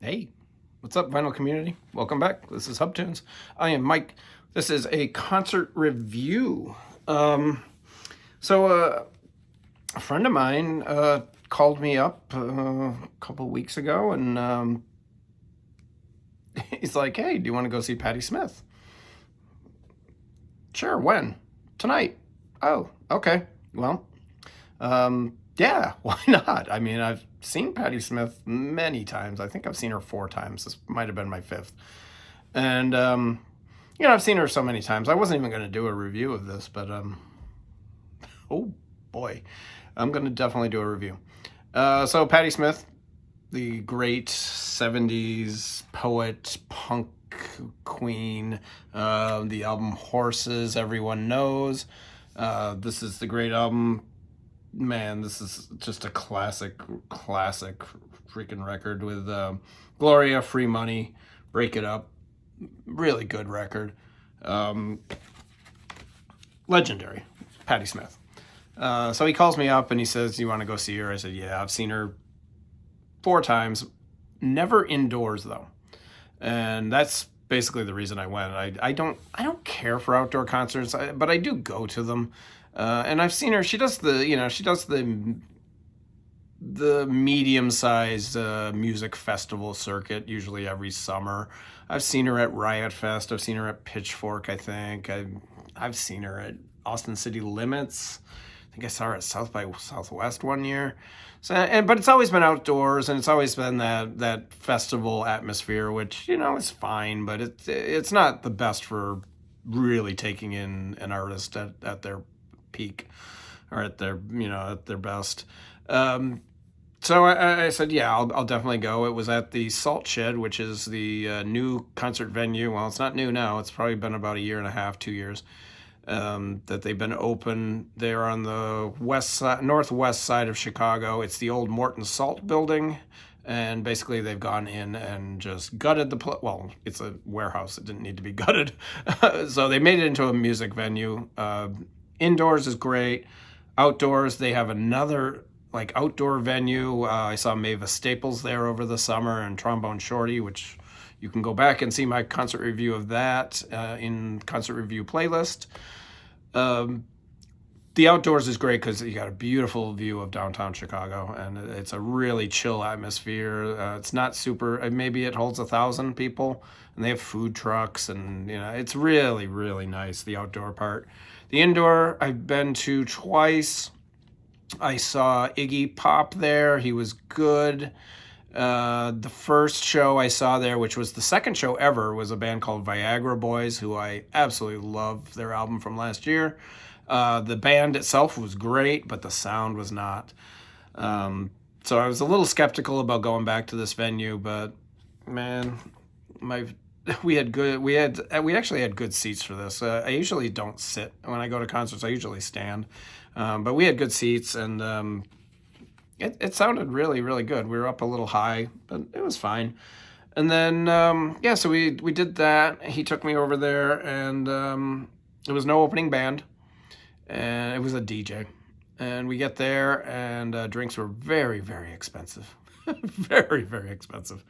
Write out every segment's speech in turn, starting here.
Hey, what's up, vinyl community? Welcome back. This is Hub Tunes. I am Mike. This is a concert review. So a friend of mine called me up a couple weeks ago, and he's like, "Hey, do you want to go see Patti Smith?" Sure. When? Tonight. Oh, okay. Well, yeah. Why not? I mean, I've seen Patti Smith many times. I think I've seen her 4 times. This might have been my fifth. And I've seen her so many times. I wasn't even going to do a review of this, but oh boy, I'm going to definitely do a review. So Patti Smith, the great '70s poet, punk queen. The album Horses, everyone knows. This is the great album. Man, this is just a classic freaking record with Gloria, Free Money, Break It Up. Really good record. Legendary. Patti Smith. So he calls me up and he says, "Do you want to go see her?" I said, "Yeah, I've seen her 4 times. Never indoors though." And that's basically the reason I went. I don't care for outdoor concerts, but I do go to them. And I've seen her. She does the medium-sized music festival circuit usually every summer. I've seen her at Riot Fest. I've seen her at Pitchfork. I think I've seen her at Austin City Limits. I think I saw her at South by Southwest one year. So, but it's always been outdoors, and it's always been that festival atmosphere, which is fine, but it's not the best for really taking in an artist at their peak or at their best. So I said, yeah, I'll definitely go. It was at the Salt Shed, which is the new concert venue. Well, it's not new now. It's probably been about a year and a half, 2 years that they've been open. They're on the northwest side of Chicago. It's the old Morton Salt building. And basically they've gone in and just gutted the place. Well, it's a warehouse. It didn't need to be gutted. So they made it into a music venue. Indoors is great. Outdoors, they have another outdoor venue. I saw Mavis Staples there over the summer and Trombone Shorty, which you can go back and see my concert review of that in concert review playlist. The outdoors is great because you got a beautiful view of downtown Chicago, and it's a really chill atmosphere. It's not super. Maybe it holds 1,000 people, and they have food trucks, and it's really really nice. The outdoor part. The indoor I've been to twice. I saw Iggy Pop there. He was good. The first show I saw there, which was the second show ever, was a band called Viagra Boys, who I absolutely love their album from last year. The band itself was great, but the sound was not. So I was a little skeptical about going back to this venue, but man, we actually had good seats for this. I usually don't sit when I go to concerts. I usually stand. But we had good seats, and it sounded really, really good. We were up a little high, but it was fine. And then, so we did that. He took me over there, and there was no opening band, and it was a DJ. And we get there, and drinks were very, very expensive. Very, very expensive.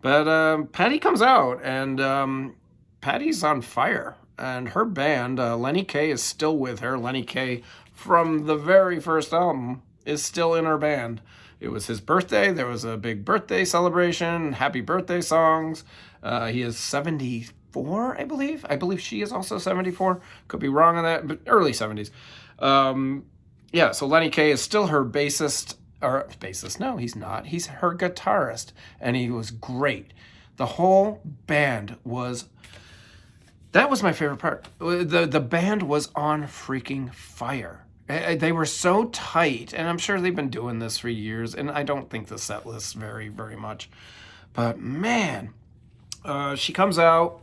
But Patti comes out, and Patti's on fire. And her band, Lenny Kaye, is still with her. Lenny Kaye, from the very first album, is still in her band. It was his birthday. There was a big birthday celebration, happy birthday songs. He is 74, I believe. I believe she is also 74. Could be wrong on that, but early 70s. So Lenny Kaye is still her bassist. Or bassist, no, he's not. He's her guitarist, and he was great. The whole band was... That was my favorite part. The band was on freaking fire. They were so tight, and I'm sure they've been doing this for years, and I don't think the set lists vary very much. But man, she comes out.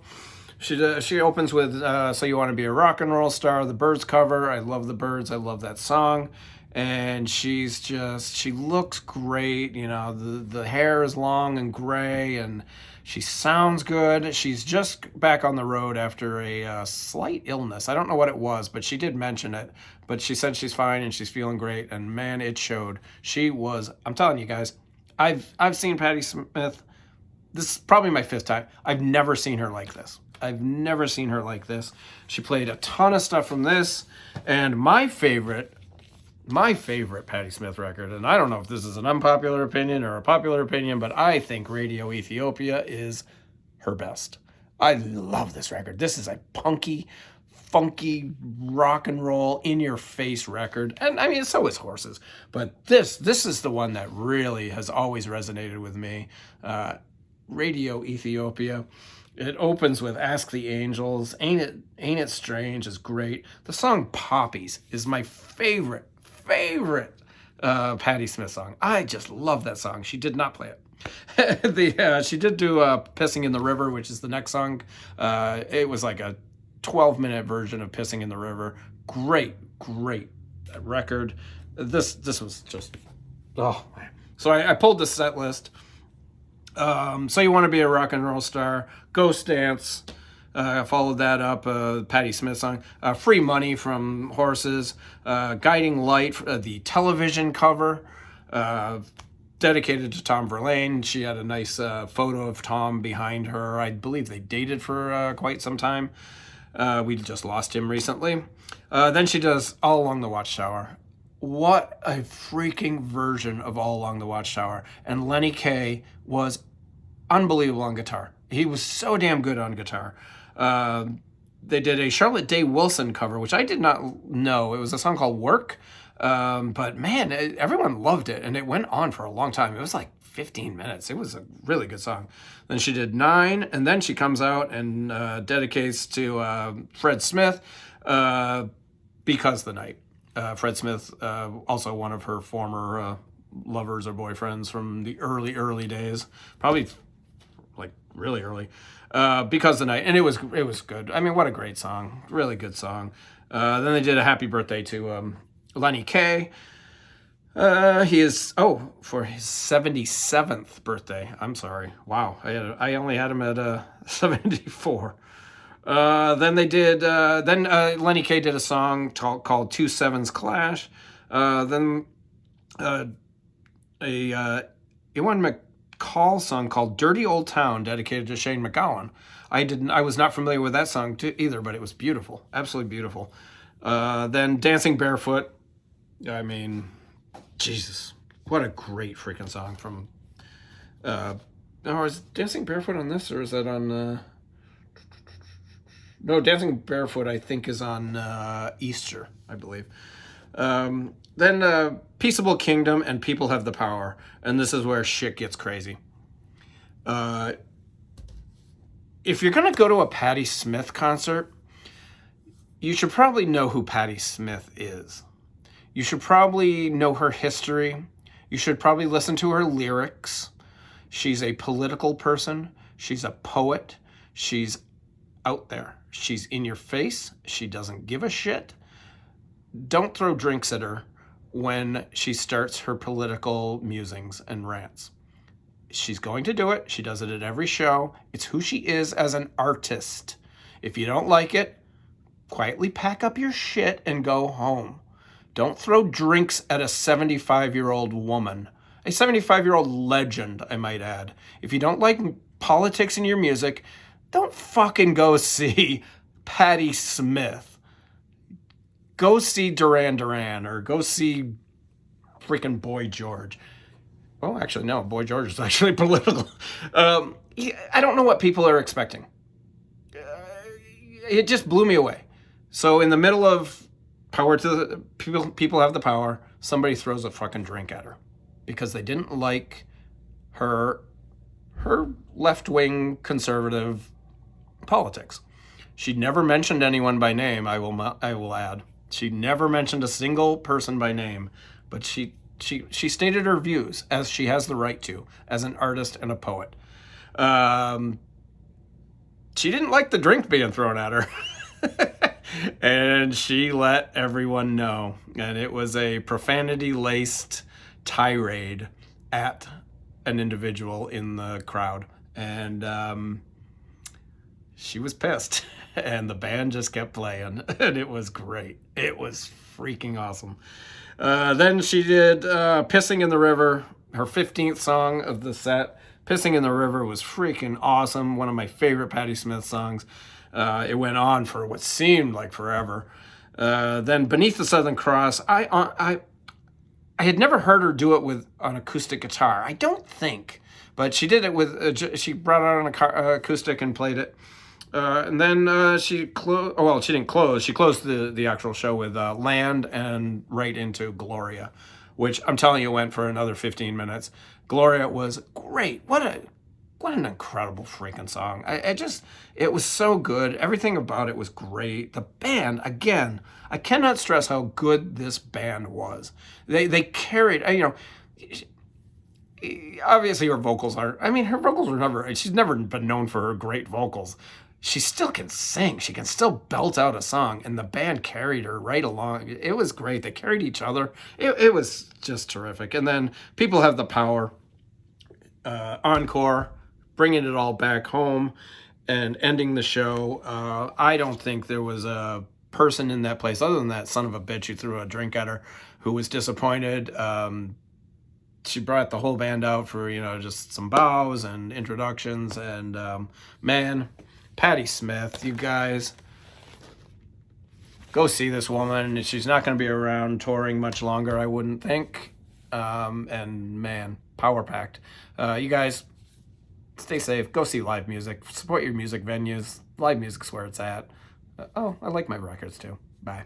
She opens with "So You Want to Be a Rock and Roll Star," the Byrds cover. I love the Byrds. I love that song. And she looks great. The hair is long and gray, and she sounds good. She's just back on the road after a slight illness. I don't know what it was, but she did mention it. But she said she's fine and she's feeling great. And man, it showed. I'm telling you guys, I've seen Patti Smith this is probably my 5th time. I've never seen her like this. I've never seen her like this. She played a ton of stuff from this, and my favorite Patti Smith record, and I don't know if this is an unpopular opinion or a popular opinion, but I think Radio Ethiopia is her best. I love this record. This is a punky, funky, rock and roll, in-your-face record. And I mean, so is Horses. But this is the one that really has always resonated with me. Radio Ethiopia. It opens with Ask the Angels. Ain't It Strange is great. The song Poppies is my favorite Patti Smith song. I just love that song. She did not play it. She did do Pissing in the River, which is the next song. It was like a 12-minute version of Pissing in the River. Great record. This was just, oh man. So I pulled the set list. So You Want to Be a Rock and Roll Star, Ghost Dance, followed that up, Patti Smith song, Free Money from Horses, Guiding Light, the television cover, dedicated to Tom Verlaine. She had a nice photo of Tom behind her. I believe they dated for quite some time. We just lost him recently. Then she does All Along the Watchtower. What a freaking version of All Along the Watchtower. And Lenny Kaye was unbelievable on guitar. He was so damn good on guitar. They did a Charlotte Day Wilson cover, which I did not know. It was a song called Work. But man, everyone loved it. And it went on for a long time. It was like 15 minutes. It was a really good song. Then she did 9. And then she comes out and dedicates to Fred Smith, Because the Night. Fred Smith, also one of her former lovers or boyfriends from the early days, probably like really early, Because the Night. And it was good. I mean, what a great song. Really good song. Then they did a happy birthday to Lenny Kaye. He is, for his 77th birthday. I'm sorry. Wow. I only had him at 74. Then they did. Then Lenny Kaye did a song called Two Sevens Clash. Then a Ewan McCall song called Dirty Old Town, dedicated to Shane MacGowan. I was not familiar with that song either, but it was beautiful, absolutely beautiful. Then Dancing Barefoot. I mean, Jesus, what a great freaking song from. Now is Dancing Barefoot on this, or is that on? No, Dancing Barefoot, I think, is on Easter, I believe. Then Peaceable Kingdom and People Have the Power. And this is where shit gets crazy. If you're going to go to a Patti Smith concert, you should probably know who Patti Smith is. You should probably know her history. You should probably listen to her lyrics. She's a political person. She's a poet. She's out there. She's in your face. She doesn't give a shit. Don't throw drinks at her when she starts her political musings and rants. She's going to do it. She does it at every show. It's who she is as an artist. If you don't like it, quietly pack up your shit and go home. Don't throw drinks at a 75-year-old woman. A 75-year-old legend, I might add. If you don't like politics in your music, don't fucking go see Patti Smith. Go see Duran Duran, or go see freaking Boy George. Oh, actually, no. Boy George is actually political. I don't know what people are expecting. It just blew me away. So in the middle of power to the people have the power, somebody throws a fucking drink at her because they didn't like her left-wing conservative politics. She never mentioned anyone by name, I will add. She never mentioned a single person by name, but she stated her views, as she has the right to, as an artist and a poet. She didn't like the drink being thrown at her. And she let everyone know. And it was a profanity-laced tirade at an individual in the crowd. And she was pissed. And the band just kept playing. And it was great. It was freaking awesome. Then she did Pissing in the River, her 15th song of the set, Pissing in the River was freaking awesome. One of my favorite Patti Smith songs. It went on for what seemed like forever. Then Beneath the Southern Cross, I had never heard her do it with an acoustic guitar. I don't think, but she did it with. She brought out an acoustic and played it. And then she closed. Oh, well, she didn't close. She closed the actual show with Land and right into Gloria, which I'm telling you went for another 15 minutes. Gloria was great. What an incredible freaking song. It was so good. Everything about it was great. The band, again, I cannot stress how good this band was. They carried, obviously her vocals aren't, her vocals were never, she's never been known for her great vocals. She still can sing. She can still belt out a song, and the band carried her right along. It was great. They carried each other. It was just terrific. And then People Have the Power, encore, bringing it all back home and ending the show. I don't think there was a person in that place, other than that son of a bitch who threw a drink at her, who was disappointed. She brought the whole band out for, just some bows and introductions. And man, Patti Smith, you guys, go see this woman. She's not going to be around touring much longer, I wouldn't think. And man, power packed. You guys, stay safe. Go see live music. Support your music venues. Live music's where it's at. I like my records too. Bye.